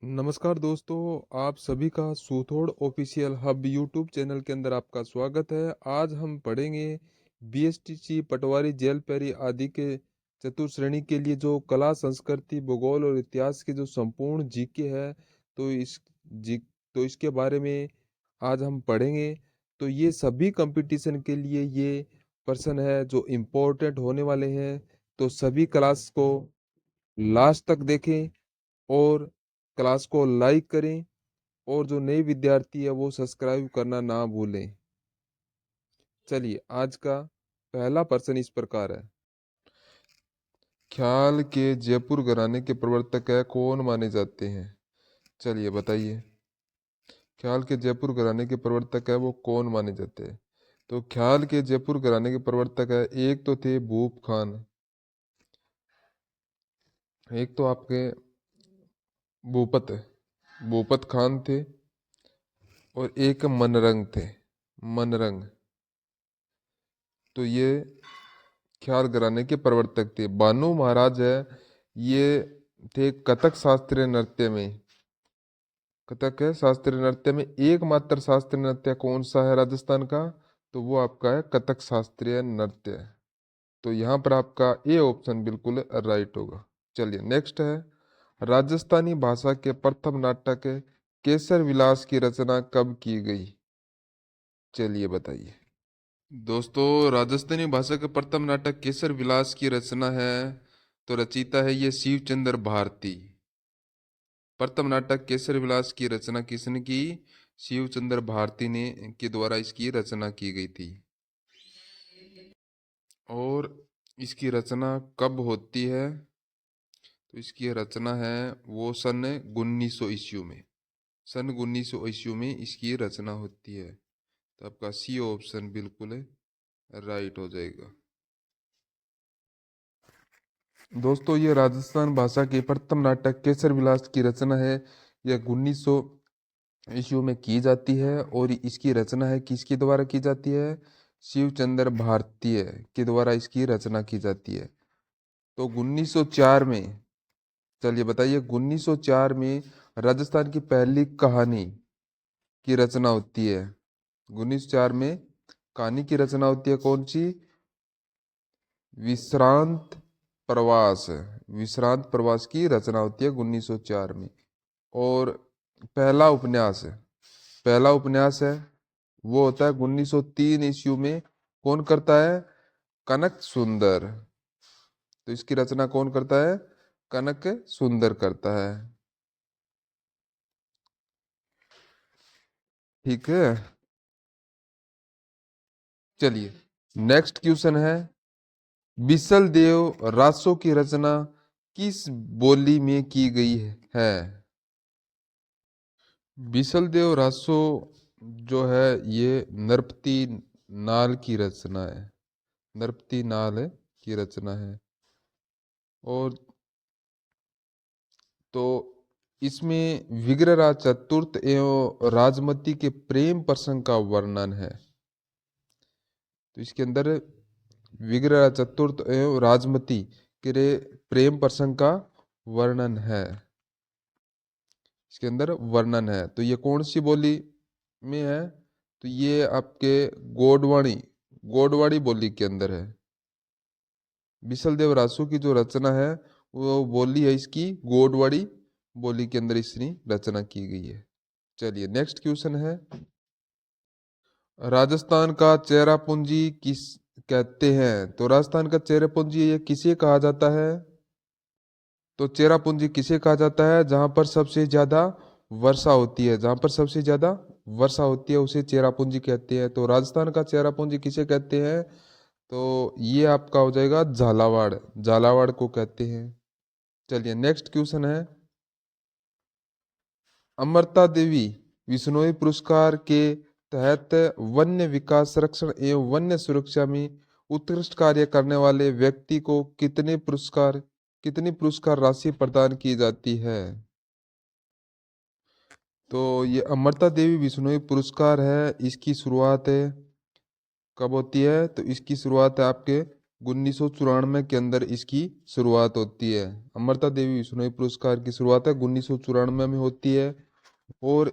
नमस्कार दोस्तों, आप सभी का सूथोड़ ऑफिशियल हब यूट्यूब चैनल के अंदर आपका स्वागत है। आज हम पढ़ेंगे बीएसटीसी, पटवारी, जेल पैरी आदि के चतुर्थ श्रेणी के लिए जो कला, संस्कृति, भूगोल और इतिहास की जो संपूर्ण जीके है, तो इस जी तो इसके बारे में आज हम पढ़ेंगे। तो ये सभी कंपटीशन के लिए ये प्रश्न है जो इम्पोर्टेंट होने वाले हैं। तो सभी क्लास को लास्ट तक देखें और क्लास को लाइक करें, और जो नए विद्यार्थी है वो सब्सक्राइब करना ना भूलें। चलिए, आज का पहला प्रश्न इस प्रकार है। ख्याल के जयपुर घराने के प्रवर्तक है कौन माने जाते हैं? चलिए बताइए, ख्याल के जयपुर घराने के प्रवर्तक है वो कौन माने जाते हैं? तो ख्याल के जयपुर घराने के प्रवर्तक है, एक तो थे भूप खान, एक तो आपके भूपत भूपत खान थे, और एक मनरंग थे, मनरंग। तो ये ख्याल घराने के प्रवर्तक थे। बानू महाराज है, ये थे कथक शास्त्रीय नृत्य में। कथक है शास्त्रीय नृत्य में एकमात्र शास्त्रीय नृत्य कौन सा है राजस्थान का? तो वो आपका है कथक शास्त्रीय नृत्य। तो यहाँ पर आपका ए ऑप्शन बिल्कुल राइट होगा। चलिए नेक्स्ट है, राजस्थानी भाषा के प्रथम नाटक केसर विलास की रचना कब की गई? चलिए बताइए दोस्तों, राजस्थानी भाषा का प्रथम नाटक केसर विलास की रचना है, तो रचयिता है ये शिव चंद्र भारती। प्रथम नाटक केसर विलास की रचना किसने की? शिव चंद्र भारती ने के द्वारा इसकी रचना की गई थी। और इसकी रचना कब होती है? तो इसकी रचना है वो सन 1900 ईस्वी में। सन 1900 ईस्वी में इसकी रचना होती है। तो आपका सी ऑप्शन बिल्कुल राइट हो जाएगा। दोस्तों, ये राजस्थान भाषा के प्रथम नाटक केसर विलास की रचना है। यह 1900 ईस्वी में की जाती है, और इसकी रचना है किसके द्वारा की जाती है? शिव चंद्र भारतीय के द्वारा इसकी रचना की जाती है। तो 1904 में, चलिए बताइए, 1904 में राजस्थान की पहली कहानी की रचना होती है। 1904 में कहानी की रचना होती है कौन सी? विश्रांत प्रवास। विश्रांत प्रवास की रचना होती है 1904 में। और पहला उपन्यास है वो होता है 1903 ईस्वी में। कौन करता है? कनक सुंदर। तो इसकी रचना कौन करता है? कनक सुंदर करता है। ठीक है, चलिए नेक्स्ट क्वेश्चन है, बिसल देव रासो की रचना किस बोली में की गई है? बिसल देव रासो जो है ये नरपति नाल की रचना है। नरपति नाल की रचना है। और तो इसमें विग्रहराज चतुर्थ एवं राजमती के प्रेम प्रसंग का वर्णन है। तो इसके अंदर विग्रहराज चतुर्थ एवं राजमती के प्रेम प्रसंग का वर्णन है। इसके अंदर वर्णन है, तो ये कौन सी बोली में है? तो ये आपके गोडवाणी गोडवाड़ी बोली के अंदर है। बिसल देव रासू की जो रचना है वो बोली है इसकी गोडवाड़ी बोली के अंदर इसकी रचना की गई है। चलिए नेक्स्ट क्वेश्चन है, राजस्थान का चेरापूंजी किस कहते हैं? तो राजस्थान का चेरापूंजी ये किसे कहा जाता है? तो चेरापूंजी किसे कहा जाता है? जहां पर सबसे ज्यादा वर्षा होती है, जहां पर सबसे ज्यादा वर्षा होती है उसे चेरापूंजी कहते हैं। तो राजस्थान का चेरापूंजी किसे कहते हैं? तो ये आपका हो जाएगा झालावाड़। झालावाड़ को कहते हैं। चलिए नेक्स्ट क्वेश्चन है, अमृता देवी विश्नोई पुरस्कार के तहत वन्य विकास संरक्षण एवं वन्य सुरक्षा में उत्कृष्ट कार्य करने वाले व्यक्ति को कितनी पुरस्कार राशि प्रदान की जाती है? तो ये अमृता देवी विश्नोई पुरस्कार है, इसकी शुरुआत है कब होती है? तो इसकी शुरुआत है आपके 1994 के अंदर इसकी शुरुआत होती है। अमृता देवी बिश्नोई पुरस्कार की शुरुआत है 1994 में होती है। और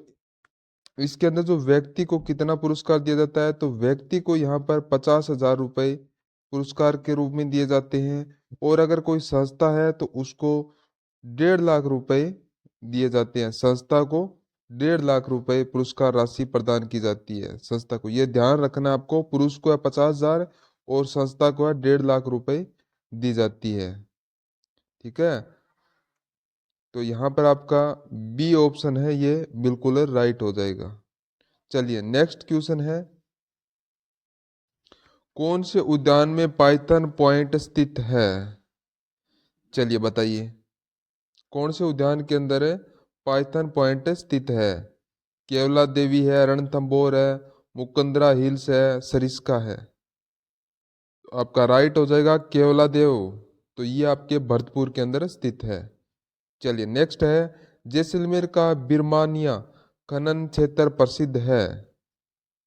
इसके अंदर जो व्यक्ति को कितना पुरस्कार दिया जाता है, तो व्यक्ति को यहाँ पर 50,000 रुपये पुरस्कार के रूप में दिए जाते हैं। और अगर कोई संस्था है तो उसको 1.5 लाख रुपए दिए जाते हैं। संस्था को 1.5 लाख रुपए पुरस्कार राशि प्रदान की जाती है। संस्था को ये ध्यान रखना है आपको, पुरुष को है 50,000 और संस्था को है 1.5 लाख रुपए दी जाती है। ठीक है, तो यहाँ पर आपका बी ऑप्शन है ये बिल्कुल राइट हो जाएगा। चलिए नेक्स्ट क्वेश्चन है, कौन से उद्यान में पाइथन पॉइंट स्थित है? चलिए बताइए, कौन से उद्यान के अंदर पाइथन पॉइंट स्थित है? केवला देवी है, रणथंभौर है, मुकुंदरा हिल्स है, सरिस्का है। तो आपका राइट हो जाएगा केवला देव। तो ये आपके भरतपुर के अंदर स्थित है। चलिए नेक्स्ट है, जैसलमेर का बिरमानिया खनन क्षेत्र प्रसिद्ध है।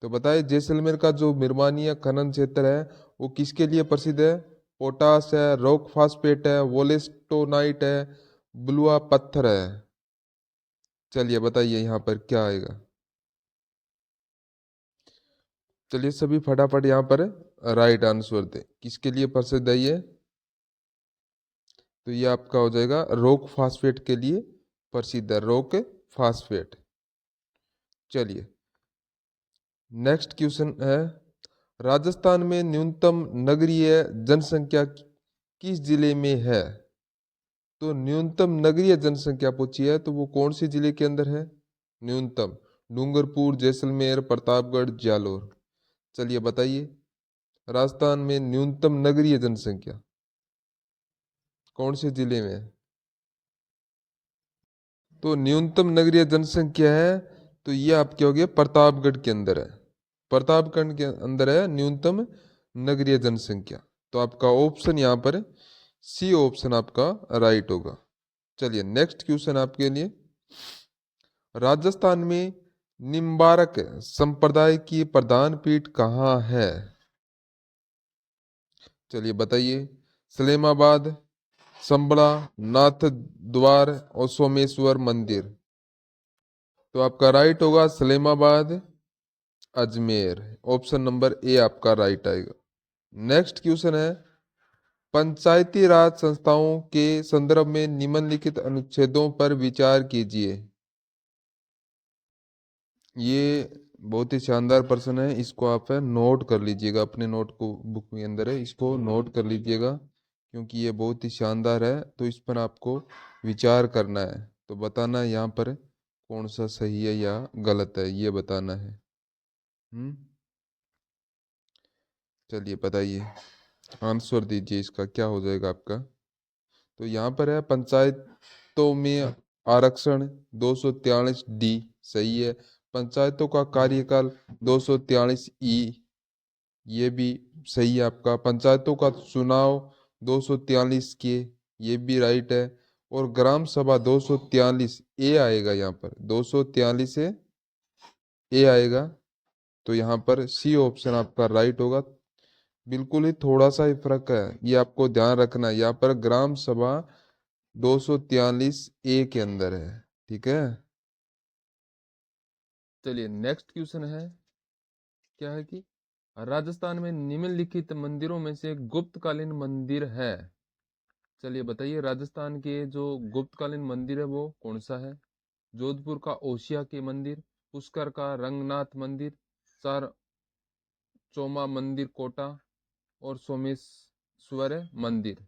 तो बताइए जैसलमेर का जो बिरमानिया खनन क्षेत्र है वो किसके लिए प्रसिद्ध है? पोटास है, रॉक फास्फेट है, वोलेस्टोनाइट है, ब्लुआ पत्थर है। चलिए बताइए यहाँ पर क्या आएगा। चलिए सभी फटाफट यहाँ पर राइट आंसर दे, किसके लिए प्रसिद्ध है ये? तो ये आपका हो जाएगा रॉक फास्फेट के लिए प्रसिद्ध है, रॉक फास्फेट। चलिए नेक्स्ट क्वेश्चन है, राजस्थान में न्यूनतम नगरीय जनसंख्या किस जिले में है? तो न्यूनतम नगरीय जनसंख्या पूछी है तो वो कौन से जिले के अंदर है? न्यूनतम डूंगरपुर, जैसलमेर, प्रतापगढ़, जालोर। चलिए बताइए, राजस्थान में न्यूनतम नगरीय जनसंख्या कौन से जिले में है? तो न्यूनतम नगरीय जनसंख्या है तो ये आपके हो गए प्रतापगढ़ के अंदर है। प्रतापगढ़ के अंदर है न्यूनतम नगरीय जनसंख्या। तो आपका ऑप्शन यहाँ पर सी ऑप्शन आपका राइट होगा। चलिए नेक्स्ट क्वेश्चन आपके लिए, राजस्थान में निम्बारक संप्रदाय की प्रधान पीठ कहाँ है? चलिए बताइए, सलेमाबाद, संबड़ा, नाथ द्वार और सोमेश्वर मंदिर। तो आपका राइट होगा Salemabad, Ajmer. Option number A आपका राइट आएगा। नेक्स्ट क्वेश्चन है, पंचायती राज संस्थाओं के संदर्भ में निम्नलिखित अनुच्छेदों पर विचार कीजिए। ये बहुत ही शानदार प्रश्न है, इसको आप नोट कर लीजिएगा, अपने नोट को बुक के अंदर है, इसको नोट कर लीजिएगा क्योंकि ये बहुत ही शानदार है। तो इस पर आपको विचार करना है, तो बताना है यहाँ पर कौन सा सही है या गलत है, ये बताना है। चलिए बताइए, आंसर दीजिए, इसका क्या हो जाएगा आपका। तो यहाँ पर है पंचायतों में आरक्षण 243 डी सही है। पंचायतों का कार्यकाल 243 ई, ये भी सही है आपका। पंचायतों का चुनाव 243 के, ये भी राइट है। और ग्राम सभा 243 ए आएगा, यहाँ पर 243 ए आएगा। तो यहाँ पर सी ऑप्शन आपका राइट होगा। बिल्कुल ही थोड़ा सा ही फर्क है, ये आपको ध्यान रखना है। यहाँ पर ग्राम सभा 243 ए के अंदर है। ठीक है, चलिए नेक्स्ट क्वेश्चन है, क्या है कि राजस्थान में निम्नलिखित मंदिरों में से गुप्तकालीन मंदिर है। चलिए बताइए, राजस्थान के जो गुप्तकालीन मंदिर है वो कौन सा है? जोधपुर का ओसिया के मंदिर, पुष्कर का रंगनाथ मंदिर, चार चौमा मंदिर कोटा और सोमेश्वर मंदिर।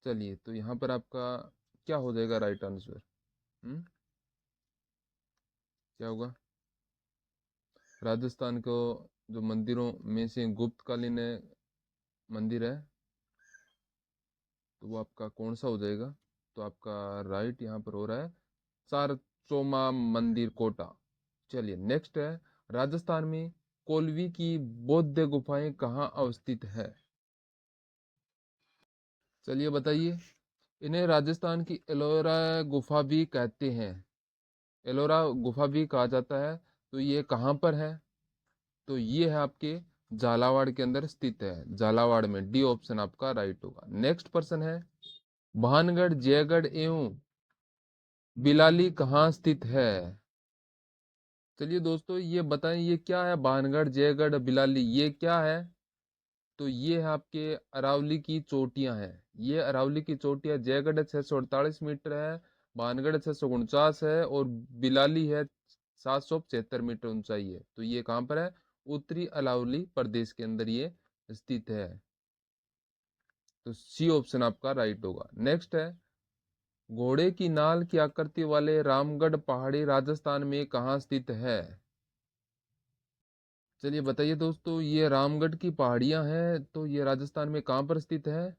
चलिए तो यहाँ पर आपका क्या हो जाएगा राइट आंसर? क्या होगा? राजस्थान को जो मंदिरों में से गुप्तकालीन मंदिर है तो वो आपका कौन सा हो जाएगा? तो आपका राइट यहाँ पर हो रहा है चार चौमा मंदिर कोटा। चलिए नेक्स्ट है, राजस्थान में कोलवी की बौद्ध गुफाएं कहाँ अवस्थित है? चलिए बताइए, इन्हें राजस्थान की एलोरा गुफा भी कहते हैं, एलोरा गुफा भी कहा जाता है। तो ये कहाँ पर है? तो ये है आपके झालावाड़ के अंदर स्थित है, झालावाड़ में। डी ऑप्शन आपका राइट होगा। नेक्स्ट प्रश्न है, भानगढ़, जयगढ़ एवं बिलाली कहाँ स्थित है? चलिए दोस्तों ये बताएं, ये क्या है? भानगढ़, जयगढ़, बिलाली, ये क्या है? तो ये है आपके अरावली की चोटियां हैं। ये अरावली की चोटियां, जयगढ़ 648 मीटर है, भानगढ़ 649 है, और बिलाली है 775 मीटर ऊंचाई है। तो ये कहाँ पर है? उत्तरी अरावली प्रदेश के अंदर ये स्थित है। तो सी ऑप्शन आपका राइट होगा। नेक्स्ट है, घोड़े की नाल की आकृति वाले रामगढ़ पहाड़ी राजस्थान में कहाँ स्थित है? चलिए बताइए दोस्तों, ये रामगढ़ की पहाड़ियां हैं, तो ये राजस्थान में कहाँ पर स्थित है?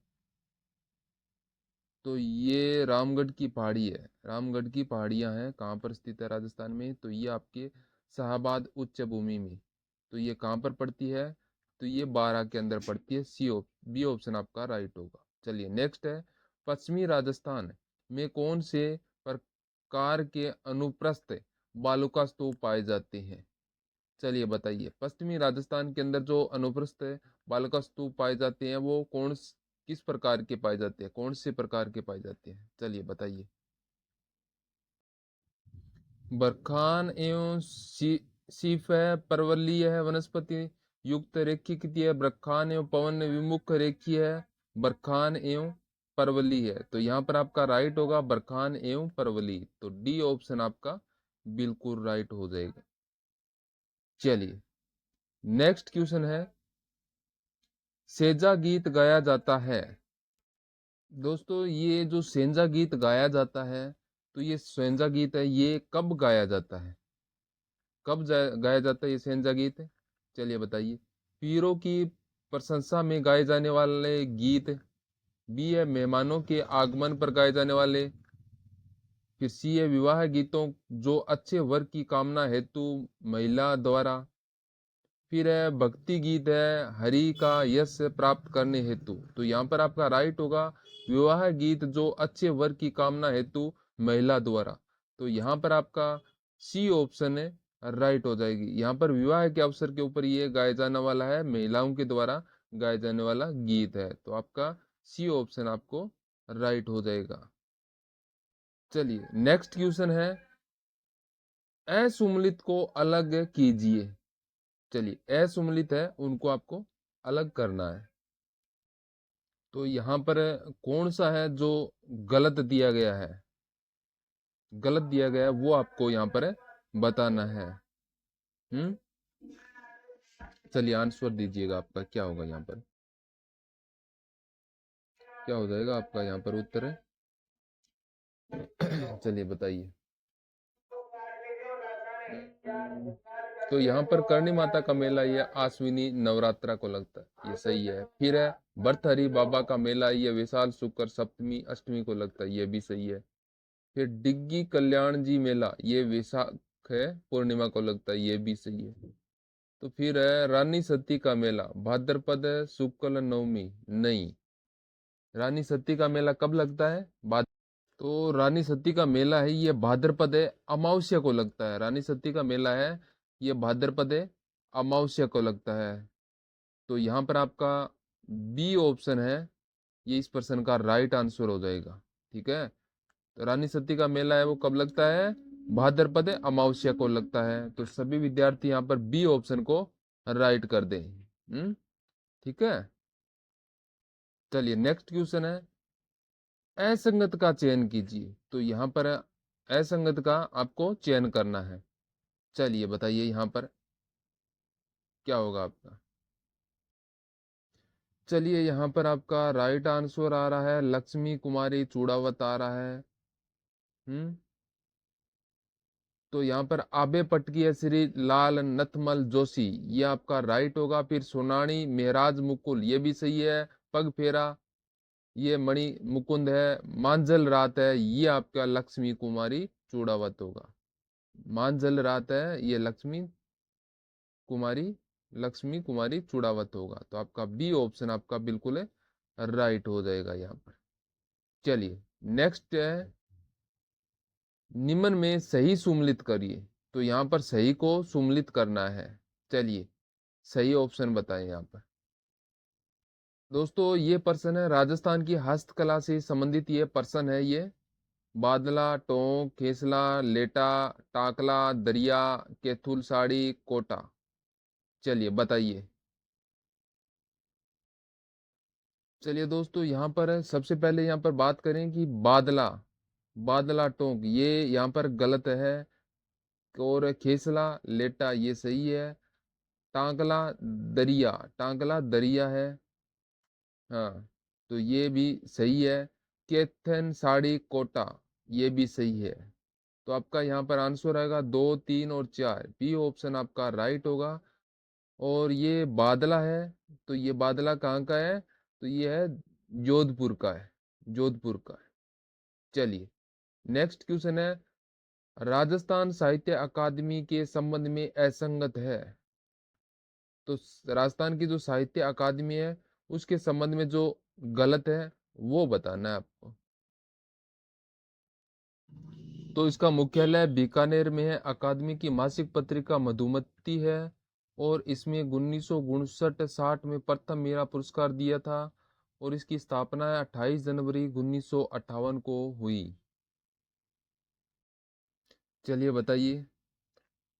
तो ये रामगढ़ की पहाड़ी है, रामगढ़ की पहाड़ियां हैं, कहाँ पर स्थित है राजस्थान में? तो ये आपके शाहबाद उच्च भूमि में। तो ये कहाँ पर पड़ती है? तो ये 12 के अंदर पड़ती है। बी ऑप्शन आपका राइट होगा। चलिए नेक्स्ट है, पश्चिमी राजस्थान में कौन से प्रकार के अनुप्रस्थ बालुका स्तूप पाए जाते हैं? चलिए बताइए, पश्चिमी राजस्थान के अंदर जो अनुप्रस्थ बालुका स्तूप पाए जाते हैं वो किस प्रकार के पाए जाते हैं, कौन से प्रकार के पाए जाते हैं? चलिए बताइए। बरखान एवं शीफ है, पर्वलीय है, वनस्पति युक्त रेखीय है, बरखान एवं पवन विमुख रेखीय है, बरखान एवं परवली है। तो यहाँ पर आपका राइट होगा बरखान एवं परवली। तो डी ऑप्शन आपका बिल्कुल राइट हो जाएगा। चलिए नेक्स्ट क्वेश्चन है, सेजा गीत गाया जाता है। दोस्तों ये जो सेंजा गीत गाया जाता है, तो ये सेंजा गीत है, ये कब गाया जाता है? कब गाया जाता है ये सेंजा गीत? चलिए बताइए। पीरों की प्रशंसा में गाए जाने वाले गीत, बी है मेहमानों के आगमन पर गाए जाने वाले, फिर सी है विवाह गीतों जो अच्छे वर की कामना हेतु महिला द्वारा, फिर है भक्ति गीत है हरि का यश प्राप्त करने हेतु। तो यहाँ पर आपका राइट होगा विवाह गीत जो अच्छे वर की कामना हेतु महिला द्वारा। तो यहाँ पर आपका सी ऑप्शन है राइट हो जाएगी। यहाँ पर विवाह के अवसर के ऊपर ये गाया जाने वाला है, महिलाओं के द्वारा गाया जाने वाला गीत है। तो आपका सी ऑप्शन आपको राइट हो जाएगा। चलिए नेक्स्ट क्वेश्चन है, असुमलित को अलग कीजिए। चलिए असुमलित है उनको आपको अलग करना है। तो यहाँ पर कौन सा है जो गलत दिया गया है? गलत दिया गया है वो आपको यहाँ पर बताना है। हम्म चलिए आंसर दीजिएगा, आपका क्या होगा यहाँ पर? क्या हो जाएगा आपका यहाँ पर उत्तर है? चलिए बताइए। तो यहाँ पर करणी माता का मेला ये आश्विनी नवरात्रा को लगता है, ये सही है। फिर है भर्तहरि बाबा का मेला, ये विशाल शुक्र सप्तमी अष्टमी को लगता है, ये भी सही है। फिर डिग्गी कल्याण जी मेला ये वैशाख है पूर्णिमा को लगता है, ये भी सही है। तो फिर है रानी सती का मेला भाद्रपद शुक्ल नवमी, नहीं। रानी सती का मेला कब लगता है? तो रानी सती का मेला है ये भाद्रपद अमावस्या को लगता है। रानी सती का मेला है ये भाद्रपद अमावस्या को लगता है। तो यहाँ पर आपका बी ऑप्शन है, ये इस प्रश्न का राइट आंसर हो जाएगा। ठीक है, तो रानी सती का मेला है वो कब लगता है? भाद्रपद अमावस्या को लगता है। तो सभी विद्यार्थी यहाँ पर बी ऑप्शन को राइट कर दें। ठीक है। चलिए नेक्स्ट क्वेश्चन है, असंगत का चयन कीजिए। तो यहाँ पर असंगत का आपको चयन करना है। चलिए बताइए यहाँ पर क्या होगा आपका? चलिए यहाँ पर आपका राइट आंसर आ रहा है लक्ष्मी कुमारी चूड़ावत आ रहा है। हम्म तो यहाँ पर आबे पटकी है श्री लाल नथमल जोशी, ये आपका राइट होगा। फिर सोनानी मेहराज मुकुल, ये भी सही है। पग फेरा ये मणि मुकुंद है। मांझल रात है ये आपका लक्ष्मी कुमारी चूड़ावत होगा। मांझल रात है ये कुमारी लक्ष्मी कुमारी चूड़ावत होगा। तो आपका बी ऑप्शन आपका बिल्कुल राइट हो जाएगा यहाँ पर। चलिए नेक्स्ट है, निम्न में सही सुमलित करिए। तो यहाँ पर सही को सुमलित करना है। चलिए सही ऑप्शन बताएं यहाँ पर। दोस्तों ये पर्सन है राजस्थान की हस्तकला से संबंधित, ये पर्सन है ये। बादला, टोंक, खेसला, लेटा, टाकला, दरिया, कैथुल साड़ी, कोटा। चलिए बताइए। चलिए दोस्तों यहाँ पर सबसे पहले यहाँ पर बात करें कि बादला, बादला टोंक ये यहाँ पर गलत है। और खेसला लेटा ये सही है। टांकला दरिया, टांकला दरिया है। हाँ, तो ये भी सही है। केथन साड़ी कोटा ये भी सही है। तो आपका यहाँ पर आंसर आएगा 2, 3 और 4, बी ऑप्शन आपका राइट होगा। और ये बादला है, तो ये बादला कहाँ का है? तो ये है जोधपुर का है, जोधपुर का है। चलिए नेक्स्ट क्वेश्चन है, राजस्थान साहित्य अकादमी के संबंध में असंगत है। तो राजस्थान की जो साहित्य अकादमी है उसके संबंध में जो गलत है वो बताना है आपको। तो इसका मुख्यालय बीकानेर में है। अकादमी की मासिक पत्रिका मधुमती है। और इसमें 1959-60 में प्रथम मेरा पुरस्कार दिया था। और इसकी स्थापना 28 जनवरी 1958 को हुई। चलिए बताइए।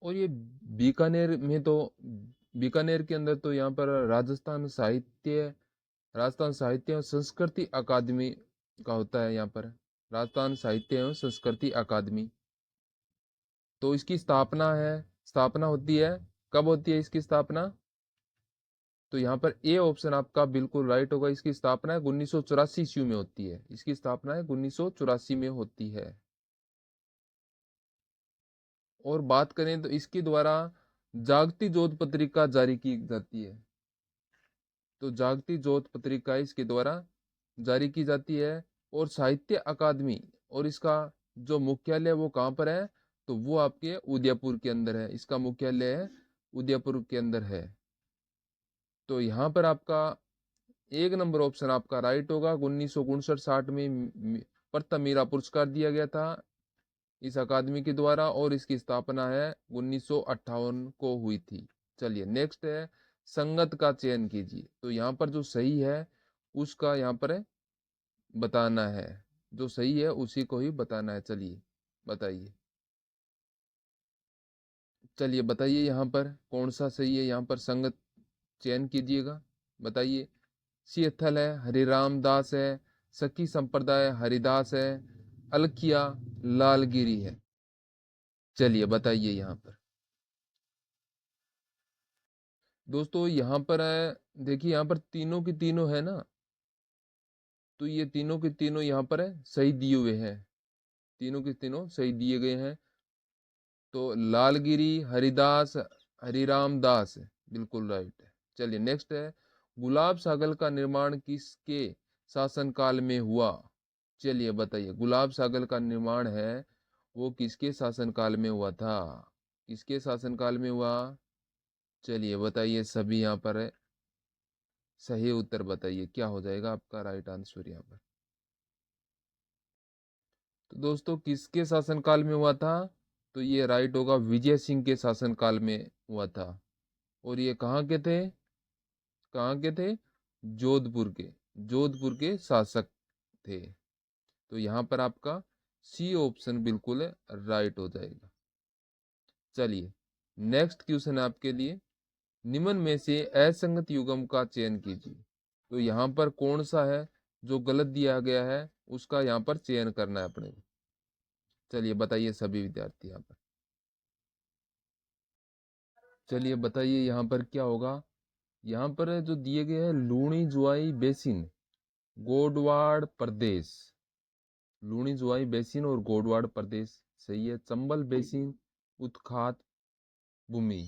और ये बीकानेर में तो, बीकानेर के अंदर तो यहाँ पर राजस्थान साहित्य एवं संस्कृति अकादमी का होता है यहाँ पर। राजस्थान साहित्य एवं संस्कृति अकादमी। तो इसकी स्थापना होती है। कब होती है इसकी स्थापना? तो यहाँ पर ए ऑप्शन आपका बिल्कुल राइट होगा। इसकी स्थापना है 1984 ईस्वी में होती है। इसकी स्थापना है 1984 में होती है। और बात करें तो इसके द्वारा जागती जोत पत्रिका जारी की जाती है। तो जागती जोत पत्रिका इसके द्वारा जारी की जाती है। और साहित्य अकादमी और इसका जो मुख्यालय वो कहाँ पर है? तो वो आपके उदयपुर के अंदर है। इसका मुख्यालय है उदयपुर के अंदर है। तो यहाँ पर आपका एक नंबर ऑप्शन आपका राइट होगा। 1959-60 में प्रथम मीरा पुरस्कार दिया गया था इस अकादमी के द्वारा। और इसकी स्थापना है 1958 को हुई थी। चलिए नेक्स्ट है, संगत का चयन कीजिए। तो यहाँ पर जो सही है उसका यहाँ पर बताना है। जो सही है उसी को ही बताना है। चलिए बताइए। चलिए बताइए यहाँ पर कौन सा सही है। यहाँ पर संगत चयन कीजिएगा, बताइए। शीतल है, हरिराम दास है, सखी संप्रदाय हरिदास है, अलखिया लालगिरी है। चलिए बताइए यहाँ पर। दोस्तों यहाँ पर है, देखिए यहाँ पर तीनों की तीनों है ना। तो ये तीनों के तीनों यहाँ पर है सही दिए हुए हैं। तीनों के तीनों सही दिए गए हैं। तो लालगिरी, हरिदास, हरिराम दास बिल्कुल राइट है। चलिए नेक्स्ट है, गुलाब सागर का निर्माण किसके शासनकाल में हुआ? चलिए बताइए, गुलाब सागर का निर्माण है वो किसके शासनकाल में हुआ था? किसके शासनकाल में हुआ? चलिए बताइए। सभी यहाँ पर है सही उत्तर बताइए, क्या हो जाएगा आपका राइट आंसर यहाँ पर? तो दोस्तों किसके शासनकाल में हुआ था? तो ये राइट होगा, विजय सिंह के शासनकाल में हुआ था। और ये कहाँ के थे? कहाँ के थे? जोधपुर के, जोधपुर के शासक थे। तो यहाँ पर आपका सी ऑप्शन बिल्कुल राइट हो जाएगा। चलिए नेक्स्ट क्वेश्चन है आपके लिए, निम्न में से असंगत युग्म का चयन कीजिए। तो यहाँ पर कौन सा है जो गलत दिया गया है उसका यहाँ पर चयन करना है अपने को। चलिए बताइए सभी विद्यार्थी यहाँ पर। चलिए बताइए यहाँ पर क्या होगा। यहाँ पर जो दिए गए हैं लूणी जुआई बेसिन, गोडवाड़ प्रदेश। लूणी जुआई बेसिन और गोडवाड़ प्रदेश सही है। चंबल बेसिन, उत्खात भूमि,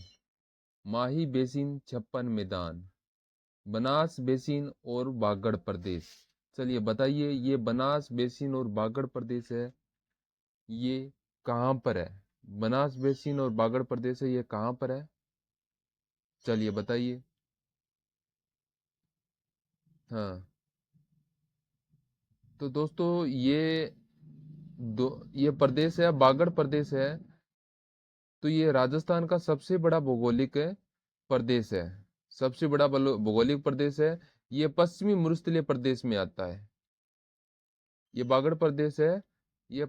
माही बेसिन, छप्पन मैदान, बनास बेसिन और बागड़ प्रदेश। चलिए बताइए, ये बनास बेसिन और बागड़ प्रदेश है, ये कहाँ पर है? बनास बेसिन और बागड़ प्रदेश है, ये कहाँ पर है? चलिए बताइए। हाँ, तो दोस्तों ये प्रदेश है बागड़ प्रदेश है। तो ये राजस्थान का सबसे बड़ा भौगोलिक प्रदेश है। सबसे बड़ा भौगोलिक प्रदेश है। ये पश्चिमी मरुस्थलीय प्रदेश में आता है। ये बागड़ प्रदेश है। ये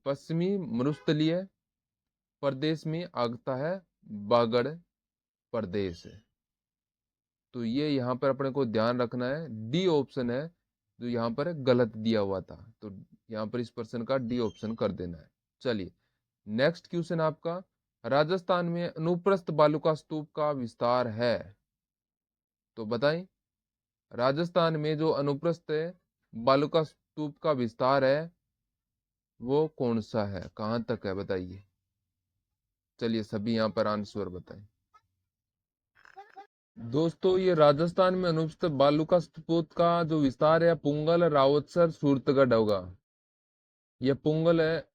पश्चिमी मरुस्थलीय प्रदेश में आता है, बागड़ प्रदेश। तो ये यहाँ पर अपने को ध्यान रखना है। डी ऑप्शन है जो यहाँ पर गलत दिया हुआ था, तो यहाँ पर इस प्रश्न का डी ऑप्शन कर देना है। चलिए नेक्स्ट क्वेश्चन आपका, राजस्थान में अनुप्रस्थ बालुका स्तूप का विस्तार है, तो बताएं राजस्थान में जो अनुप्रस्थ बालुका स्तूप का विस्तार है वो कौन सा है, कहां तक है, बताइए। चलिए सभी यहाँ पर आंसर बताएं। दोस्तों ये राजस्थान में अनुपस्थित बालुका स्तूप का जो विस्तार है पुंगल, रावतसर, सूरतगढ़ होगा। ये पुंगल है,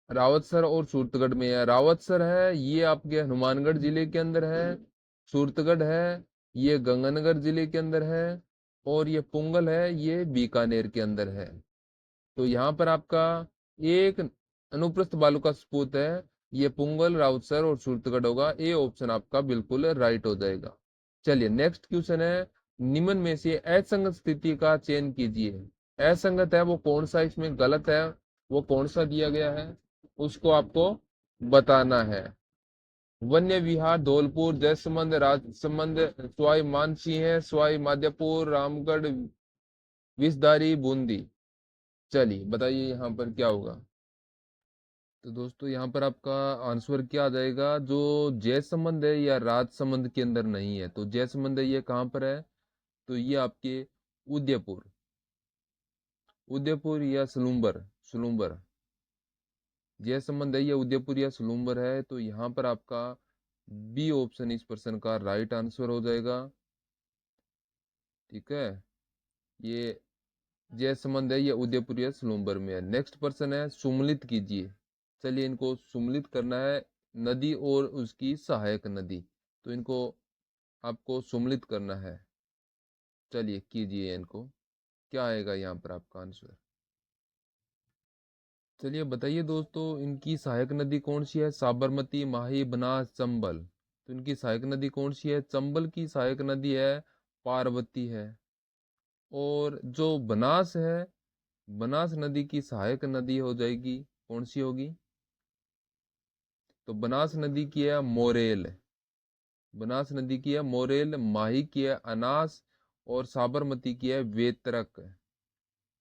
रावतसर और सूरतगढ़ में है। रावतसर है ये आपके हनुमानगढ़ जिले के अंदर है। सूरतगढ़ है ये गंगानगर जिले के अंदर है। और ये पुंगल है ये बीकानेर के अंदर है। तो यहाँ पर आपका एक अनुप्रस्थ बालुका स्तूप है, ये पुंगल, रावतसर और सूरतगढ़ होगा। ए ऑप्शन आपका बिल्कुल राइट हो जाएगा। चलिए नेक्स्ट क्वेश्चन है, निम्न में से असंगत स्थिति का चयन कीजिए। असंगत है वो कौन सा, इसमें गलत है वो कौन सा दिया गया है, उसको आपको बताना है। वन्य विहार धौलपुर, जयसमंद, राजसमंद, सवाई मानसिंह, सवाई माधोपुर, रामगढ़, विषधारी, बूंदी। चलिए बताइए यहाँ पर क्या होगा। तो दोस्तों यहाँ पर आपका आंसर क्या आ जाएगा, जो जयसमंद है या राजसमंद के अंदर नहीं है। तो जयसमंद है ये कहाँ पर है, तो ये आपके उदयपुर, उदयपुर या सलूम्बर, सलूम्बर। जयसमंद है ये उदयपुर या सलूम्बर है। तो यहाँ पर आपका बी ऑप्शन इस प्रश्न का राइट आंसर हो जाएगा। ठीक है, ये जयसमंद है ये उदयपुर या सलूम्बर में है। नेक्स्ट पर्सन है, सुमलित कीजिए। चलिए इनको सुमलित करना है, नदी और उसकी सहायक नदी, तो इनको आपको सुमलित करना है। चलिए कीजिए इनको, क्या आएगा यहाँ पर आपका आंसर। चलिए बताइए दोस्तों, इनकी सहायक नदी कौन सी है, साबरमती, माही, बनास, चंबल। तो इनकी सहायक नदी कौन सी है, चंबल की सहायक नदी है पार्वती है। और जो बनास है, बनास नदी की सहायक नदी हो जाएगी, कौन सी होगी, तो बनास नदी की है मोरेल, बनास नदी की है मोरेल, माही की है अनास और साबरमती की है वेतरक।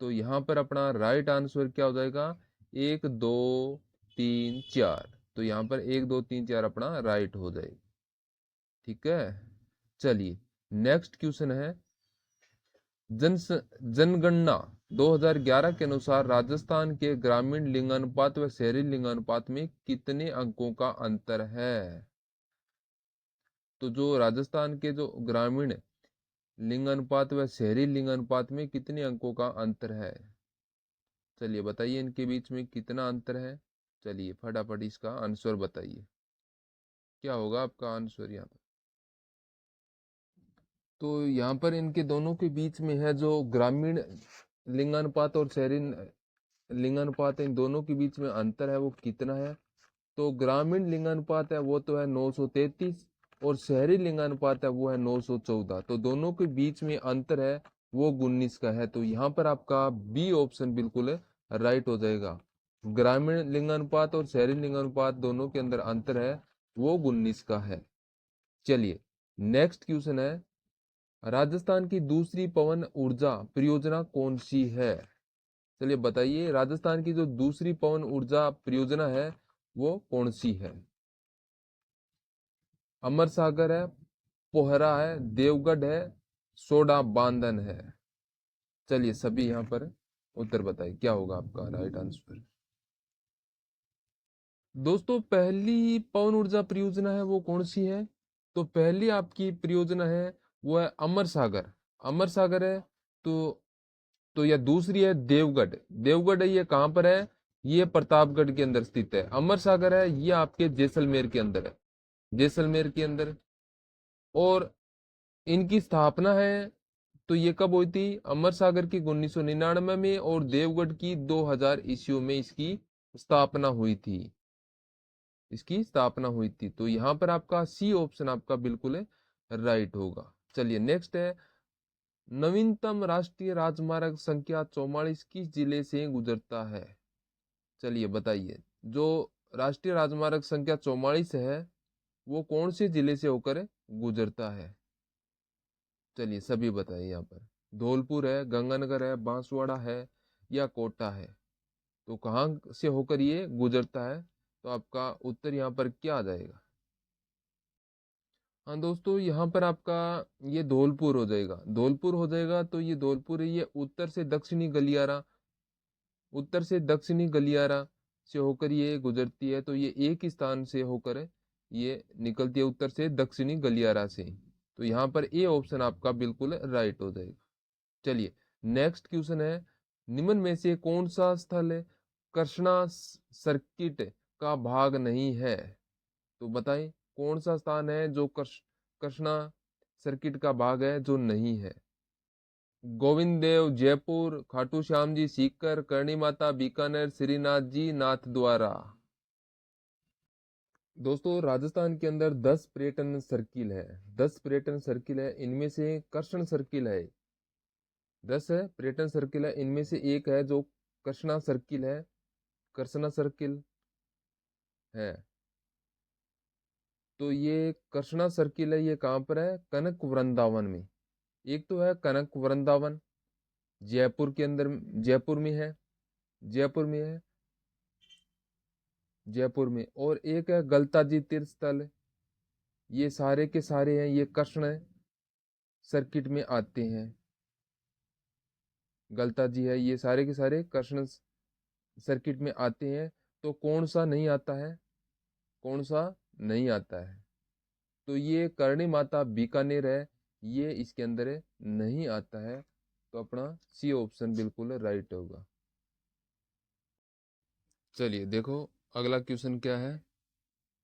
तो यहाँ पर अपना राइट आंसर क्या हो जाएगा, 1 2 3 4। तो यहाँ पर 1 2 3 4 अपना राइट हो जाएगा। ठीक है, चलिए नेक्स्ट क्वेश्चन है, जन जनगणना 2011 के अनुसार राजस्थान के ग्रामीण लिंगानुपात व शहरी लिंगानुपात में कितने अंकों का अंतर है। तो जो राजस्थान के जो ग्रामीण लिंगानुपात व शहरी लिंगानुपात में कितने अंकों का अंतर है, चलिए बताइए इनके बीच में कितना अंतर है। चलिए फटाफट इसका आंसर बताइए, क्या होगा आपका आंसर यहाँ पर। तो यहाँ पर इनके दोनों के बीच में है जो ग्रामीण लिंगानुपात और शहरी लिंगानुपात है, इन दोनों के बीच में अंतर है वो कितना है। तो ग्रामीण लिंगानुपात है वो तो है 933 और शहरी लिंगानुपात है वो है 914। तो दोनों के बीच में अंतर है वो 19 का है। तो यहाँ पर आपका बी ऑप्शन बिल्कुल राइट हो जाएगा। ग्रामीण लिंगानुपात और शहरी लिंगानुपात दोनों के अंदर अंतर है वो 19 का है। चलिए नेक्स्ट क्वेश्चन है, राजस्थान की दूसरी पवन ऊर्जा परियोजना कौन सी है। चलिए बताइए राजस्थान की जो दूसरी पवन ऊर्जा परियोजना है वो कौन सी है। अमर सागर है, पोहरा है, देवगढ़ है, सोडा बांधन है। चलिए सभी यहाँ पर उत्तर बताइए, क्या होगा आपका राइट आंसर। दोस्तों पहली पवन ऊर्जा परियोजना है वो कौन सी है, तो पहली आपकी परियोजना है वो है अमर सागर, अमर सागर है। तो यह दूसरी है देवगढ़, देवगढ़ है ये कहाँ पर है, ये प्रतापगढ़ के अंदर स्थित है। अमर सागर है ये आपके जैसलमेर के अंदर है, जैसलमेर के अंदर। और इनकी स्थापना है तो ये कब हुई थी, अमर सागर की 1999 में और देवगढ़ की 2000 ईस्वी में इसकी स्थापना हुई थी, इसकी स्थापना हुई थी। तो यहाँ पर आपका सी ऑप्शन आपका बिल्कुल राइट होगा। चलिए नेक्स्ट है, नवीनतम राष्ट्रीय राजमार्ग संख्या 44 किस जिले से गुजरता है? चलिए बताइए, जो राष्ट्रीय राजमार्ग संख्या 44 है वो कौन से जिले से होकर गुजरता है? चलिए सभी बताइए यहाँ पर। धौलपुर है, गंगानगर है, बांसवाड़ा है या कोटा है? तो कहाँ से होकर ये गुजरता है? तो आपका उत्तर यहाँ पर क्या आ जाएगा? हाँ दोस्तों, यहाँ पर आपका ये धौलपुर हो जाएगा। धौलपुर हो जाएगा तो ये धौलपुर है, ये उत्तर से दक्षिणी गलियारा से होकर ये गुजरती है। तो ये एक ही स्थान से होकर ये निकलती है, उत्तर से दक्षिणी गलियारा से। तो यहाँ पर ए ऑप्शन आपका बिल्कुल राइट हो जाएगा। चलिए नेक्स्ट क्वेश्चन है, निम्न में से कौन सा स्थल कृष्णा सर्किट का भाग नहीं है? तो बताएं कौन सा स्थान है जो कृष्णा सर्किट का भाग है जो नहीं है? गोविंद देव जयपुर, खाटू श्याम जी सीकर, करणी माता बीकानेर, श्रीनाथ जी नाथ द्वारा। दोस्तों राजस्थान के अंदर 10 पर्यटन सर्किल है, 10 पर्यटन सर्किल है, इनमें से कृष्ण सर्किल है। 10 है पर्यटन सर्किल है, इनमें से एक है जो कृष्णा सर्किल है, कृष्णा सर्किल है। तो ये कृष्णा सर्किल है, ये कहाँ पर है? कनक वृंदावन में। एक तो है कनक वृंदावन, जयपुर के अंदर, जयपुर में है, जयपुर में है, जयपुर में। और एक है गलता जी तीर्थ स्थल। ये सारे के सारे हैं, ये कृष्ण सर्किट में आते हैं। गलता जी है, ये सारे के सारे कृष्ण सर्किट में आते हैं। तो कौन सा नहीं आता है? कौन सा नहीं आता है? तो ये करणी माता बीकानेर है, ये इसके अंदर नहीं आता है। तो अपना सी ऑप्शन बिल्कुल राइट होगा। चलिए देखो अगला क्वेश्चन क्या है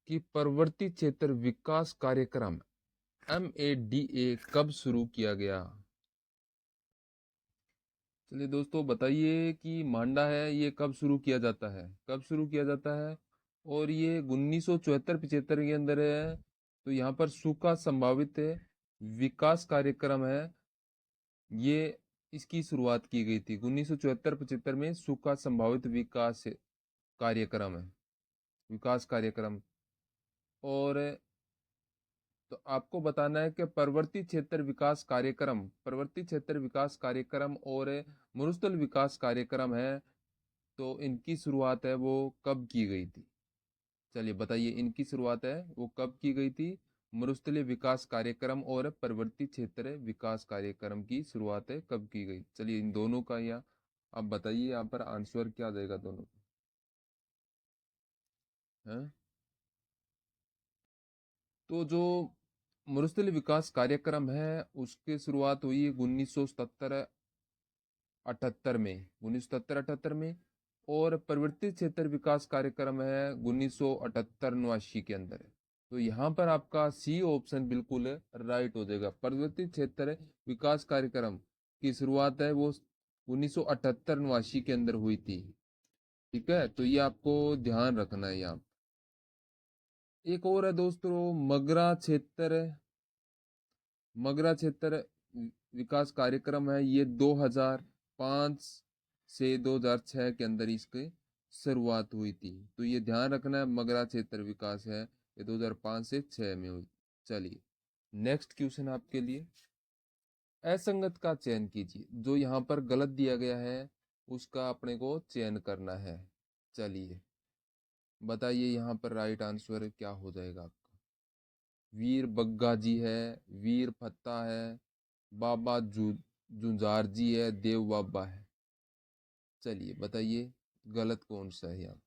कि प्रवर्ती क्षेत्र विकास कार्यक्रम MADA कब शुरू किया गया? चलिए दोस्तों बताइए कि मांडा है ये कब शुरू किया जाता है? कब शुरू किया जाता है? और ये 1974-75 के अंदर है। तो यहाँ पर सूखा संभावित विकास कार्यक्रम है, ये इसकी शुरुआत की गई थी 1974-75 में। सूखा संभावित विकास कार्यक्रम है, विकास कार्यक्रम। और तो आपको बताना है कि प्रवर्ती क्षेत्र विकास कार्यक्रम और मरुस्थल विकास कार्यक्रम है, तो इनकी शुरुआत है वो कब की गई थी? चलिए बताइए, इनकी शुरुआत है वो कब की गई थी? मरुस्थलीय विकास कार्यक्रम और प्रवर्ती क्षेत्र विकास कार्यक्रम की शुरुआत है कब की गई? चलिए इन दोनों का या आप बताइए यहाँ पर आंसर क्या आ जाएगा दोनों का है? तो जो मरुस्थलीय विकास कार्यक्रम है उसकी शुरुआत हुई 1977-78 में। और प्रवृत्ति क्षेत्र विकास कार्यक्रम है 1978-79 के अंदर है। तो यहाँ पर आपका सी ऑप्शन बिल्कुल राइट हो जाएगा। प्रवृत्ति क्षेत्र विकास कार्यक्रम की शुरुआत है वो 1978-79 के अंदर हुई थी। ठीक है, तो ये आपको ध्यान रखना है यहाँ। एक और है दोस्तों, मगरा क्षेत्र विकास कार्यक्रम है, ये 2005 से 2006 के अंदर इसकी शुरुआत हुई थी। तो ये ध्यान रखना है, मगरा क्षेत्र विकास है ये 2005 से 6 में हुई। चलिए नेक्स्ट क्वेश्चन आपके लिए, असंगत का चयन कीजिए। जो यहाँ पर गलत दिया गया है उसका अपने को चयन करना है। चलिए बताइए यहाँ पर राइट आंसर क्या हो जाएगा आपका? वीर बग्गा जी है, वीर फत्ता है, बाबा जुंजार जी है, देव बाबा है। चलिए बताइए गलत कौन सा है यहाँ?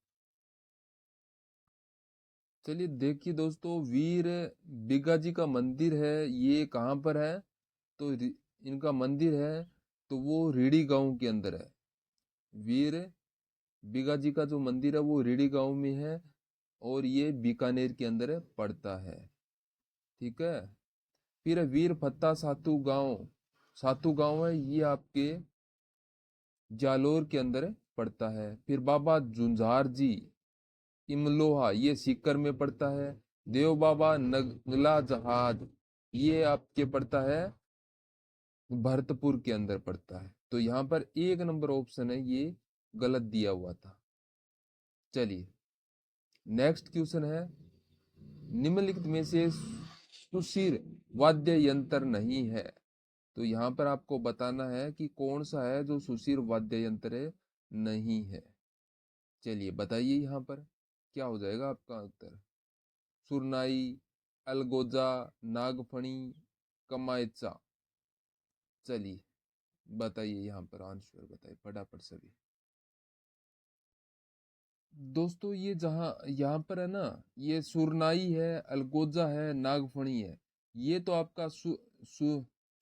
चलिए देखिए दोस्तों, वीर बिगा जी का मंदिर है, ये कहाँ पर है? तो इनका मंदिर है तो वो रीडी गांव के अंदर है। वीर बिगा जी का जो मंदिर है वो रीडी गांव में है और ये बीकानेर के अंदर पड़ता है। ठीक है, फिर वीर फत्ता सातू गांव है, ये आपके जालोर के अंदर पड़ता है। फिर बाबा जुंझार जी इमलोहा, ये सीकर में पड़ता है। देव बाबा नगला जहाज, ये आपके पड़ता है भरतपुर के अंदर पड़ता है। तो यहाँ पर 1 नंबर ऑप्शन है ये गलत दिया हुआ था। चलिए नेक्स्ट क्वेश्चन है, निम्नलिखित में से सुशिर वाद्य यंत्र नहीं है। तो यहाँ पर आपको बताना है कि कौन सा है जो सुशिर वाद्य यंत्र नहीं है। चलिए बताइए यहाँ पर क्या हो जाएगा आपका उत्तर। सुरनाई, अलगोजा, नागफणी, कमायचा। चलिए बताइए यहाँ पर आंसर बताइए फटाफट सभी। दोस्तों ये जहाँ यहाँ पर है ना, ये सुरनाई है, अलगोजा है, नागफणी है। ये तो आपका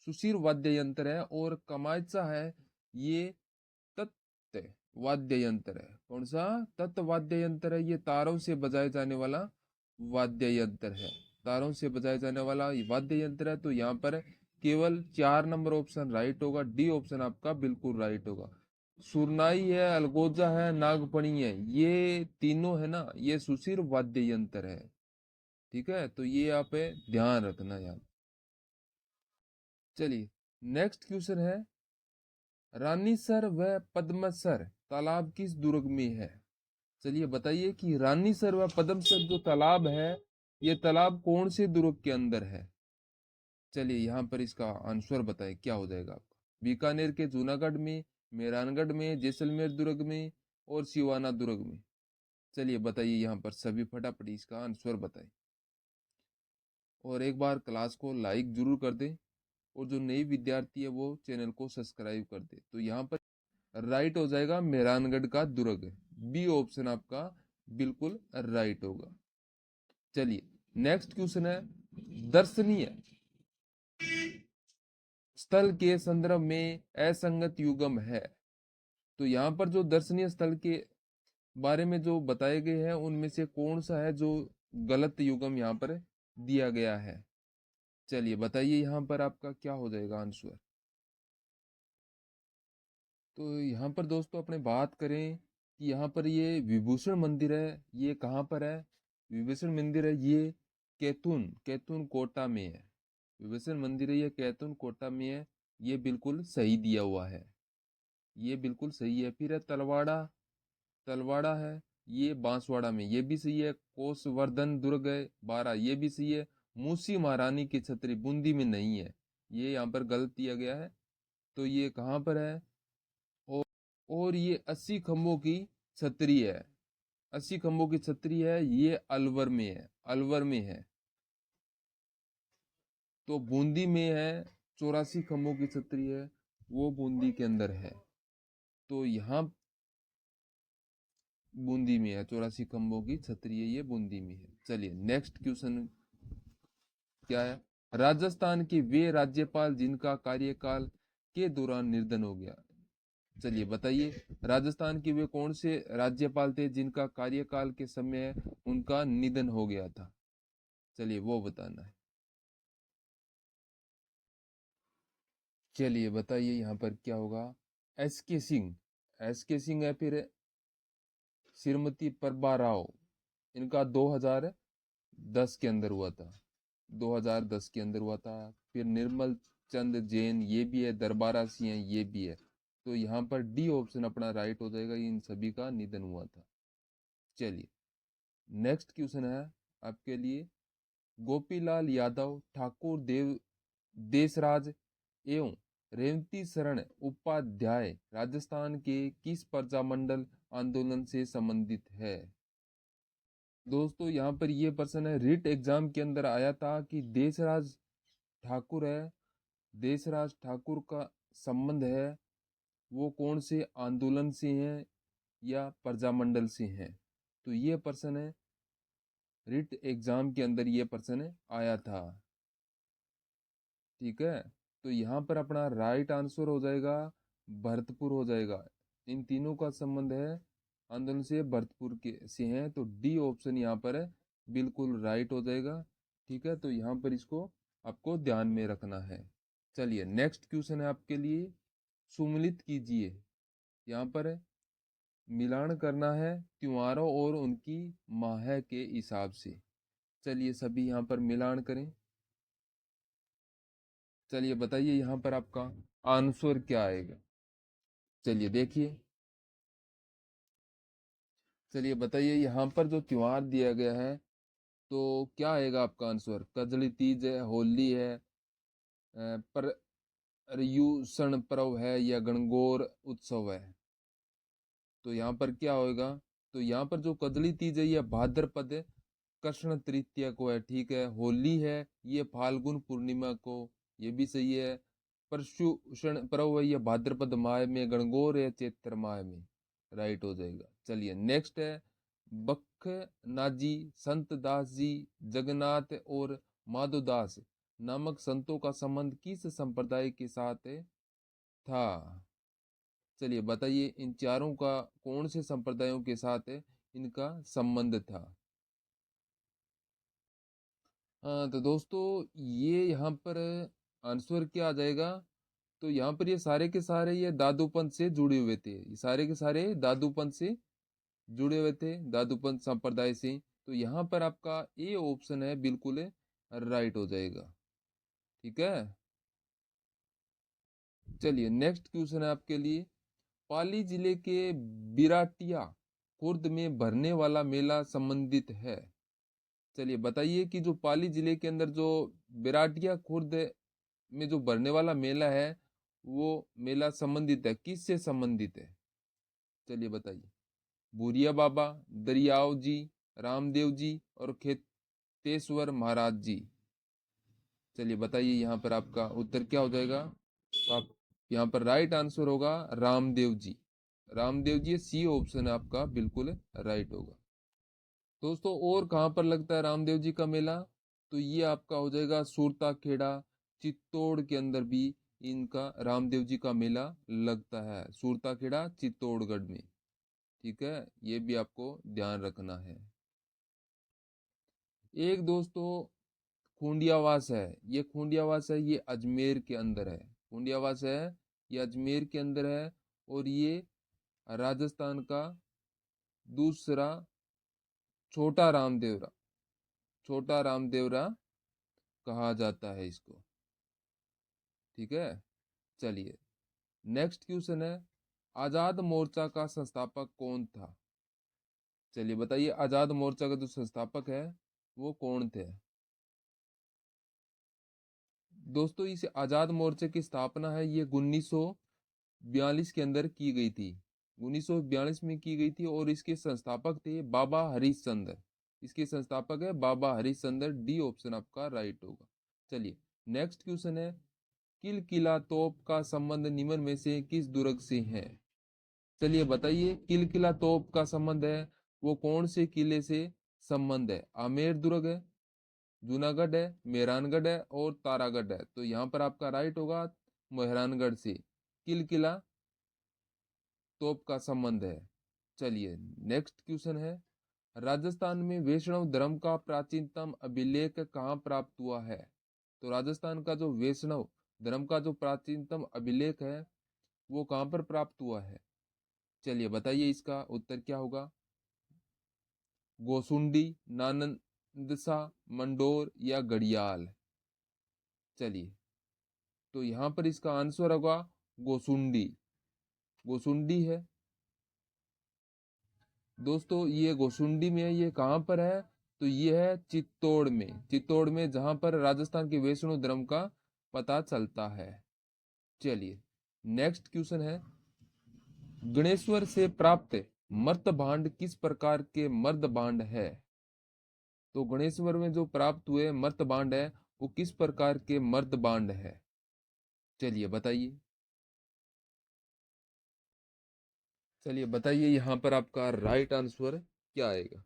सुशीर वाद्य यंत्र है। और कमायचा है ये तत् वाद्य यंत्र है। कौन सा? तत् वाद्य यंत्र है। ये तारों से बजाए जाने वाला वाद्य यंत्र है। तारों से बजाए जाने वाला वाद्य यंत्र है। तो यहाँ पर केवल 4 नंबर ऑप्शन राइट होगा। डी ऑप्शन आपका बिल्कुल राइट होगा। सुरनाई है, अलगोजा है, नागफणी है, ये तीनों है ना, ये सुशिर वाद्य यंत्र है। ठीक है, तो ये यहाँ पे ध्यान रखना यार। चलिए नेक्स्ट क्वेश्चन है, रानीसर व पद्मसर तालाब किस दुर्ग में है? चलिए बताइए कि रानीसर व पद्मसर जो तालाब है, ये तालाब कौन से दुर्ग के अंदर है? चलिए यहाँ पर इसका आंसर बताएं क्या हो जाएगा आपका। बीकानेर के जूनागढ़ में, मेहरानगढ़ में, जैसलमेर दुर्ग में और सिवाना दुर्ग में। चलिए बताइए यहाँ पर सभी फटाफट इसका आंसर बताएं। और एक बार क्लास को लाइक जरूर कर दें और जो नई विद्यार्थी है वो चैनल को सब्सक्राइब कर दे। तो यहाँ पर राइट हो जाएगा मेहरानगढ़ का दुर्ग। बी ऑप्शन आपका बिल्कुल राइट होगा। चलिए नेक्स्ट क्वेश्चन है, दर्शनीय स्थल के संदर्भ में असंगत युग्म है। तो यहाँ पर जो दर्शनीय स्थल के बारे में जो बताए गए हैं उनमें से कौन सा है जो गलत युग्म यहाँ पर दिया गया है? चलिए बताइए यहाँ पर आपका क्या हो जाएगा आंसर। तो यहाँ पर दोस्तों अपने बात करें कि यहाँ पर ये विभूषण मंदिर है, ये कहाँ पर है? विभूषण मंदिर है ये कैथून कैथून कोटा में है। विभूषण मंदिर है ये कैथून कोटा में है। ये बिल्कुल सही दिया हुआ है, ये बिल्कुल सही है। फिर है तलवाड़ा, तलवाड़ा है ये बांसवाड़ा में, ये भी सही है। कोसवर्धन दुर्ग है 12, ये भी सही है। मूसी महारानी की छतरी बूंदी में नहीं है, ये यहाँ पर गलत दिया गया है। तो ये कहाँ पर है? और और ये 80 खंभों की छतरी है, 80 खंभों की छतरी है, ये अलवर में है, अलवर में है। तो बूंदी में है 84 खंभों की छतरी है, वो बूंदी के अंदर है। तो यहाँ बूंदी में है 84 खंभों की छतरी है, ये बूंदी में है। चलिए नेक्स्ट क्वेश्चन क्या है, राजस्थान के वे राज्यपाल जिनका कार्यकाल के दौरान निधन हो गया। चलिए बताइए राजस्थान के वे कौन से राज्यपाल थे जिनका कार्यकाल के समय उनका निधन हो गया था? चलिए वो बताना है। चलिए बताइए यहाँ पर क्या होगा। एस के सिंह, एस के सिंह है। फिर श्रीमती प्रभा राव, इनका 2010 के अंदर हुआ था, 2010 के अंदर हुआ था। फिर निर्मल चंद जैन ये भी है, दरबारा सिंह ये भी है। तो यहाँ पर डी ऑप्शन अपना राइट हो जाएगा, इन सभी का निधन हुआ था। चलिए नेक्स्ट क्वेश्चन है आपके लिए, गोपीलाल यादव ठाकुर देव देशराज एवं रेवती शरण उपाध्याय राजस्थान के किस प्रजामंडल आंदोलन से संबंधित है? दोस्तों यहाँ पर ये प्रश्न है, रिट एग्जाम के अंदर आया था कि देशराज ठाकुर है, देशराज ठाकुर का संबंध है वो कौन से आंदोलन से है या प्रजामंडल से है? तो ये प्रश्न है, रिट एग्जाम के अंदर ये प्रश्न आया था। ठीक है, तो यहाँ पर अपना राइट आंसर हो जाएगा भरतपुर हो जाएगा। इन तीनों का संबंध है आंदोलन से, भरतपुर के से है। तो डी ऑप्शन यहाँ पर है बिल्कुल राइट हो जाएगा। ठीक है, तो यहाँ पर इसको आपको ध्यान में रखना है। चलिए नेक्स्ट क्वेश्चन है आपके लिए, सुमिलित कीजिए। यहाँ पर मिलान करना है त्योहारों और उनकी माह के हिसाब से। चलिए सभी यहाँ पर मिलान करें। चलिए बताइए यहाँ पर आपका आंसर क्या आएगा। चलिए देखिए, चलिए बताइए यहाँ पर जो त्योहार दिया गया है तो क्या आएगा आपका आंसर। कजली तीज है, होली है, पर पर्युषण पर्व है, या गणगौर उत्सव है। तो यहाँ पर क्या होएगा। तो यहाँ पर जो कजली तीज है ये भाद्रपद कृष्ण तृतीया को है, ठीक है। होली है ये फाल्गुन पूर्णिमा को, ये भी सही है। पर्युषण पर्व है ये भाद्रपद माह में, गणगौर है चैत्र माह में, राइट हो जाएगा। चलिए नेक्स्ट है बख नाजी संत दास जी जगन्नाथ और माधोदास नामक संतों का संबंध किस संप्रदाय के साथ था। चलिए बताइए इन चारों का कौन से संप्रदायों के साथ इनका संबंध था। तो दोस्तों ये यहाँ पर आंसर क्या आ जाएगा। तो यहाँ पर ये सारे के सारे ये दादूपंथ से जुड़े हुए थे, ये सारे के सारे दादूपंथ से जुड़े हुए थे, दादूपंथ संप्रदाय से। तो यहाँ पर आपका ए ऑप्शन है बिल्कुल राइट हो जाएगा, ठीक है। चलिए नेक्स्ट क्वेश्चन है आपके लिए। पाली जिले के बिराटिया खुर्द में भरने वाला मेला संबंधित है। चलिए बताइए कि जो पाली जिले के अंदर जो बिराटिया खुर्द में जो भरने वाला मेला है वो मेला संबंधित है, किससे संबंधित है। चलिए बताइए। भूरिया बाबा, दरियाव जी, रामदेव जी और खेतेश्वर महाराज जी। चलिए बताइए यहाँ पर आपका उत्तर क्या हो जाएगा। तो आप यहाँ पर राइट आंसर होगा रामदेव जी। रामदेव जी, सी ऑप्शन आपका बिल्कुल राइट होगा। दोस्तों और कहाँ पर लगता है रामदेव जी का मेला। तो ये आपका हो जाएगा सुरता खेड़ा चित्तौड़ के अंदर भी इनका रामदेव जी का मेला लगता है, सुरता खेड़ा चित्तौड़गढ़ में, ठीक है। ये भी आपको ध्यान रखना है। एक दोस्तों खूंडियावास है, ये खूंडियावास है ये अजमेर के अंदर है। खूंडियावास है ये अजमेर के अंदर है और ये राजस्थान का दूसरा छोटा रामदेवरा, छोटा रामदेवरा कहा जाता है इसको, ठीक है। चलिए नेक्स्ट क्वेश्चन है आजाद मोर्चा का संस्थापक कौन था। चलिए बताइए आजाद मोर्चा का जो संस्थापक है वो कौन थे। दोस्तों इस आजाद मोर्चे की स्थापना है ये 1942 के अंदर की गई थी, 1942 में की गई थी। और इसके संस्थापक थे बाबा हरिश्चंद्र, इसके संस्थापक है बाबा हरिश्चंद्र, डी ऑप्शन आपका राइट होगा। चलिए नेक्स्ट क्वेश्चन है किल किला तोप का संबंध निम्न में से किस दुर्ग से है। चलिए बताइए किल किला तोप का संबंध है वो कौन से किले से संबंध है। आमेर दुर्ग है, जूनागढ़ है, मेहरानगढ़ है और तारागढ़ है। तो यहाँ पर आपका राइट होगा मेहरानगढ़ से किल किला तोप का संबंध है। चलिए नेक्स्ट क्वेश्चन है राजस्थान में वैष्णव धर्म का प्राचीनतम अभिलेख कहाँ प्राप्त हुआ है। तो राजस्थान का जो वैष्णव धर्म का जो प्राचीनतम अभिलेख है वो कहाँ पर प्राप्त हुआ है। चलिए बताइए इसका उत्तर क्या होगा। गोसुंडी, नानंदसा, मंडोर या घड़ियाल। चलिए तो यहाँ पर इसका आंसर होगा गोसुंडी, गोसुंडी है। दोस्तों ये गोसुंडी में है, ये कहाँ पर है। तो ये है चित्तौड़ में, चित्तौड़ में जहां पर राजस्थान के वैष्णव धर्म का पता चलता है। चलिए नेक्स्ट क्वेश्चन है गणेश्वर से प्राप्त मर्द भांड किस प्रकार के मर्द भांड है। तो गणेश्वर में जो प्राप्त हुए मर्द भांड है वो किस प्रकार के मर्द भांड है। चलिए बताइए। चलिए बताइए यहाँ पर आपका राइट आंसर क्या आएगा।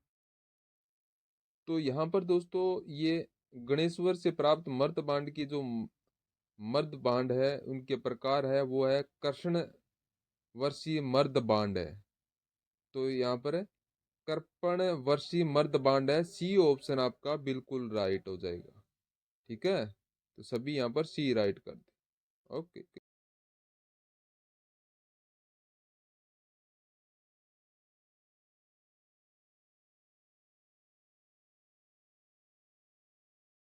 तो यहाँ पर दोस्तों ये गणेश्वर से प्राप्त मर्द बांड की जो मर्द बांड है उनके प्रकार है वो है कृष्ण वर्षीय मर्द बांड है। तो यहाँ पर कर्पण वर्षीय मर्द बांड है, सी ऑप्शन आपका बिल्कुल राइट हो जाएगा, ठीक है। तो सभी यहाँ पर सी राइट कर दे। ओके।